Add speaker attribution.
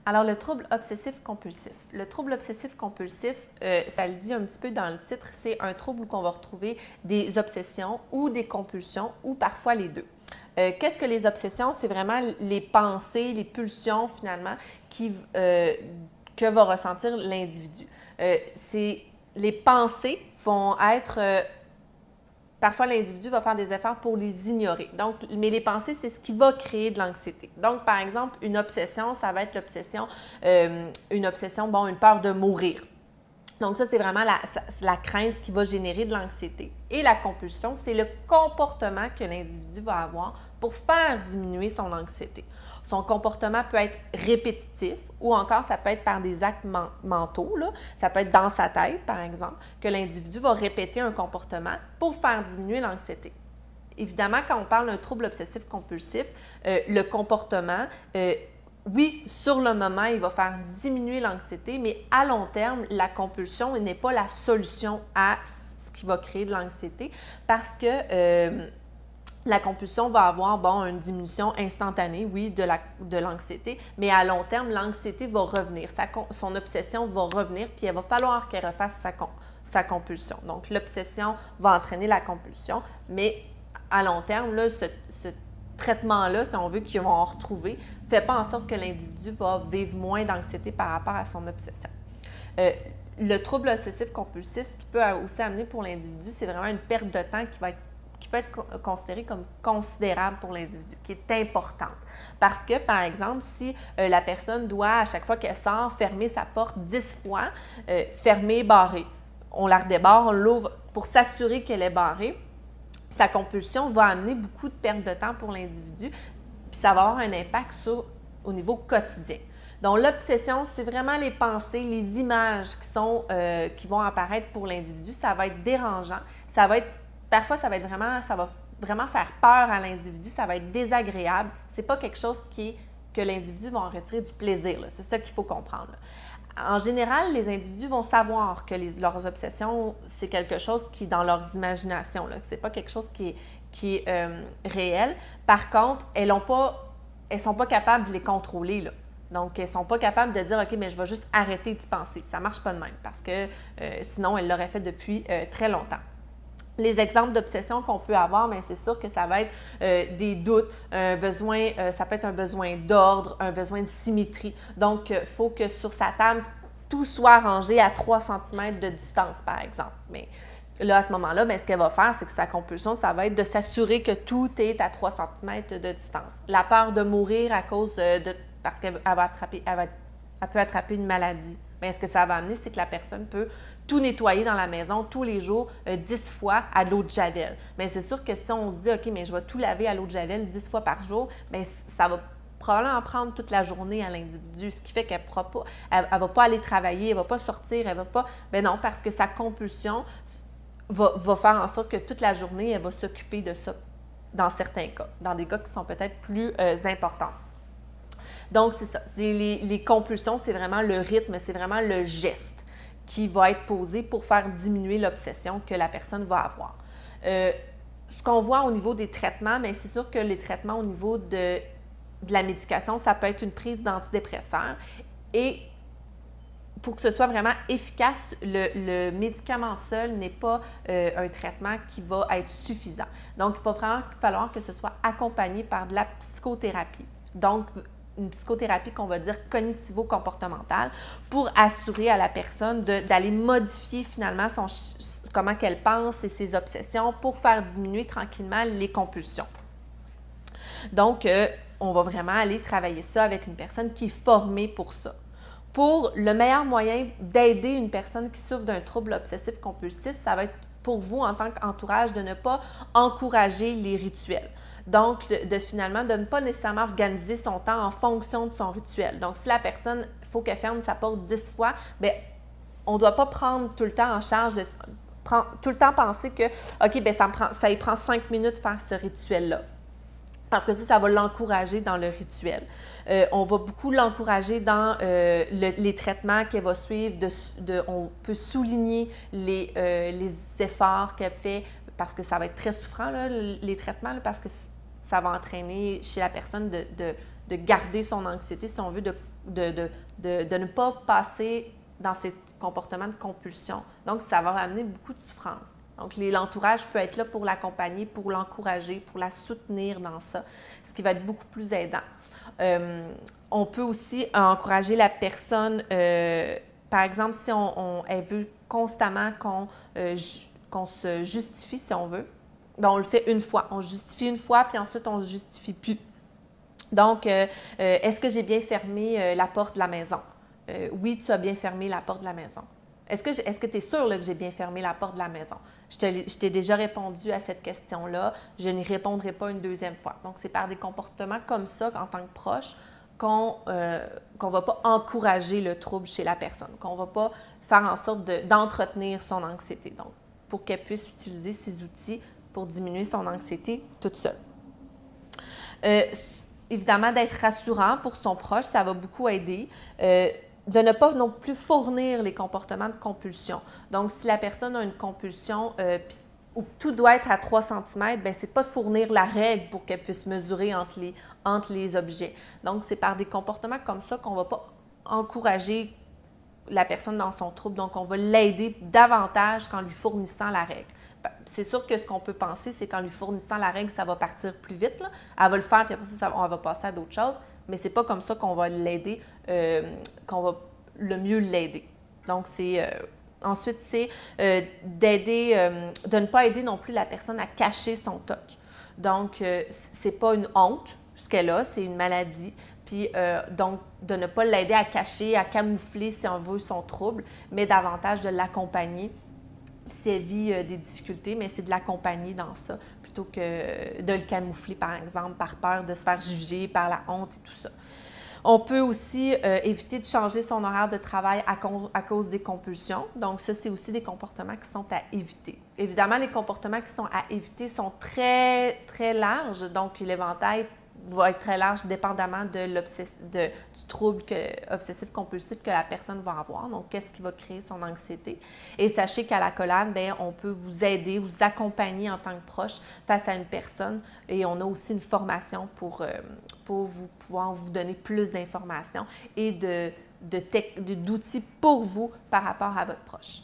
Speaker 1: Alors, le trouble obsessif-compulsif. Le trouble obsessif-compulsif, ça le dit un petit peu dans le titre, c'est un trouble où on va retrouver des obsessions ou des compulsions ou parfois les deux. Qu'est-ce que les obsessions? C'est vraiment les pensées, les pulsions finalement que va ressentir l'individu. Les pensées vont être... Parfois, l'individu va faire des efforts pour les ignorer. Donc, mais les pensées, c'est ce qui va créer de l'anxiété. Donc, par exemple, une obsession, ça va être une peur de mourir. Donc, ça, c'est vraiment la crainte qui va générer de l'anxiété. Et la compulsion, c'est le comportement que l'individu va avoir pour faire diminuer son anxiété. Son comportement peut être répétitif ou encore ça peut être par des actes mentaux. Là. Ça peut être dans sa tête, par exemple, que l'individu va répéter un comportement pour faire diminuer l'anxiété. Évidemment, quand on parle d'un trouble obsessif-compulsif, le comportement, oui, sur le moment, il va faire diminuer l'anxiété, mais à long terme, la compulsion n'est pas la solution à ce qui va créer de l'anxiété parce que la compulsion va avoir, une diminution instantanée, oui, de l'anxiété, mais à long terme, l'anxiété va revenir, son obsession va revenir, puis il va falloir qu'elle refasse sa compulsion. Donc, l'obsession va entraîner la compulsion, mais à long terme, là, ce traitement-là, si on veut qu'ils vont en retrouver, ne fait pas en sorte que l'individu va vivre moins d'anxiété par rapport à son obsession. Le trouble obsessif-compulsif, ce qui peut aussi amener pour l'individu, c'est vraiment une perte de temps qui peut être considérée comme considérable pour l'individu, qui est importante. Parce que, par exemple, si la personne doit, à chaque fois qu'elle sort, fermer sa porte 10 fois, fermer, barrer, on la redébarre, on l'ouvre pour s'assurer qu'elle est barrée, sa compulsion va amener beaucoup de perte de temps pour l'individu, puis ça va avoir un impact au niveau quotidien. Donc, l'obsession, c'est vraiment les pensées, les images qui vont apparaître pour l'individu. Ça va être dérangeant, parfois, ça va vraiment faire peur à l'individu, ça va être désagréable. C'est pas quelque chose que l'individu va en retirer du plaisir. C'est ça qu'il faut comprendre. En général, les individus vont savoir que leurs obsessions, c'est quelque chose qui est dans leurs imaginations. Ce n'est pas quelque chose qui est réel. Par contre, elles ne sont pas capables de les contrôler. Là. Donc, elles ne sont pas capables de dire « OK, mais je vais juste arrêter d'y penser ». Ça ne marche pas de même parce que sinon, elles l'auraient fait depuis très longtemps. Les exemples d'obsession qu'on peut avoir, bien, c'est sûr que ça va être des doutes, ça peut être un besoin d'ordre, un besoin de symétrie. Donc, il faut que sur sa table, tout soit rangé à 3 cm de distance, par exemple. Mais là, à ce moment-là, bien, ce qu'elle va faire, c'est que sa compulsion, ça va être de s'assurer que tout est à 3 cm de distance. La peur de mourir parce qu'elle peut attraper une maladie. Bien, ce que ça va amener, c'est que la personne peut tout nettoyer dans la maison tous les jours 10 fois à l'eau de Javel. Bien, c'est sûr que si on se dit « OK, mais je vais tout laver à l'eau de Javel 10 fois par jour », bien, ça va probablement prendre toute la journée à l'individu, ce qui fait qu'elle ne va pas aller travailler, elle ne va pas sortir, elle ne va pas… Bien non, parce que sa compulsion va faire en sorte que toute la journée, elle va s'occuper de ça dans certains cas, dans des cas qui sont peut-être plus importants. Donc, c'est ça. Les compulsions, c'est vraiment le rythme, c'est vraiment le geste qui va être posé pour faire diminuer l'obsession que la personne va avoir. Ce qu'on voit au niveau des traitements, bien, c'est sûr que les traitements au niveau de la médication, ça peut être une prise d'antidépresseurs. Et pour que ce soit vraiment efficace, le médicament seul n'est pas un traitement qui va être suffisant. Donc, il va vraiment falloir que ce soit accompagné par de la psychothérapie. Donc, une psychothérapie qu'on va dire cognitivo-comportementale pour assurer à la personne d'aller modifier finalement comment qu'elle pense et ses obsessions pour faire diminuer tranquillement les compulsions. Donc, on va vraiment aller travailler ça avec une personne qui est formée pour ça. Pour le meilleur moyen d'aider une personne qui souffre d'un trouble obsessif-compulsif, ça va être pour vous, en tant qu'entourage, de ne pas encourager les rituels. Donc, finalement, de ne pas nécessairement organiser son temps en fonction de son rituel. Donc, si la personne, il faut qu'elle ferme sa porte 10 fois, bien, on ne doit pas prendre tout le temps en charge tout le temps penser que, OK, bien, ça y prend 5 minutes de faire ce rituel-là. Parce que ça va l'encourager dans le rituel. On va beaucoup l'encourager dans les traitements qu'elle va suivre. On peut souligner les efforts qu'elle fait parce que ça va être très souffrant, là, les traitements, là, parce que ça va entraîner chez la personne de garder son anxiété, si on veut, de ne pas passer dans ces comportements de compulsion. Donc, ça va amener beaucoup de souffrance. Donc, l'entourage peut être là pour l'accompagner, pour l'encourager, pour la soutenir dans ça, ce qui va être beaucoup plus aidant. On peut aussi encourager la personne, par exemple, si elle veut constamment qu'on se justifie, si on veut, bien, on le fait une fois. On justifie une fois, puis ensuite, on ne se justifie plus. Donc, est-ce que j'ai bien fermé la porte de la maison? Oui, tu as bien fermé la porte de la maison. Est-ce que tu es sûr là, que j'ai bien fermé la porte de la maison? Je t'ai déjà répondu à cette question-là. Je n'y répondrai pas une deuxième fois. Donc, c'est par des comportements comme ça, en tant que proche, qu'on ne va pas encourager le trouble chez la personne, qu'on ne va pas faire en sorte d'entretenir son anxiété. Donc, pour qu'elle puisse utiliser ces outils pour diminuer son anxiété toute seule. Évidemment, d'être rassurant pour son proche, ça va beaucoup aider. De ne pas non plus fournir les comportements de compulsion. Donc, si la personne a une compulsion où tout doit être à 3 cm, bien, ce n'est pas de fournir la règle pour qu'elle puisse mesurer entre les objets. Donc, c'est par des comportements comme ça qu'on ne va pas encourager la personne dans son trouble. Donc, on va l'aider davantage qu'en lui fournissant la règle. C'est sûr que ce qu'on peut penser, c'est qu'en lui fournissant la règle, ça va partir plus vite, là. Elle va le faire, puis après ça, on va passer à d'autres choses. Mais ce n'est pas comme ça qu'on va l'aider, qu'on va le mieux l'aider. Donc, ensuite, c'est d'aider, de ne pas aider non plus la personne à cacher son TOC. Donc, c'est pas une honte, ce qu'elle a, c'est une maladie. Puis, donc, de ne pas l'aider à cacher, à camoufler, si on veut, son trouble, mais davantage de l'accompagner si elle vit des difficultés, mais c'est de l'accompagner dans ça, plutôt que de le camoufler, par exemple, par peur de se faire juger, par la honte et tout ça. On peut aussi éviter de changer son horaire de travail à cause des compulsions. Donc, ça, c'est aussi des comportements qui sont à éviter. Évidemment, les comportements qui sont à éviter sont très, très larges. Donc, l'éventail va être très large dépendamment du trouble obsessif-compulsif que la personne va avoir. Donc, qu'est-ce qui va créer son anxiété? Et sachez qu'à l'Accolade, bien, on peut vous aider, vous accompagner en tant que proche face à une personne. Et on a aussi une formation pour pouvoir vous donner plus d'informations et d'outils pour vous par rapport à votre proche.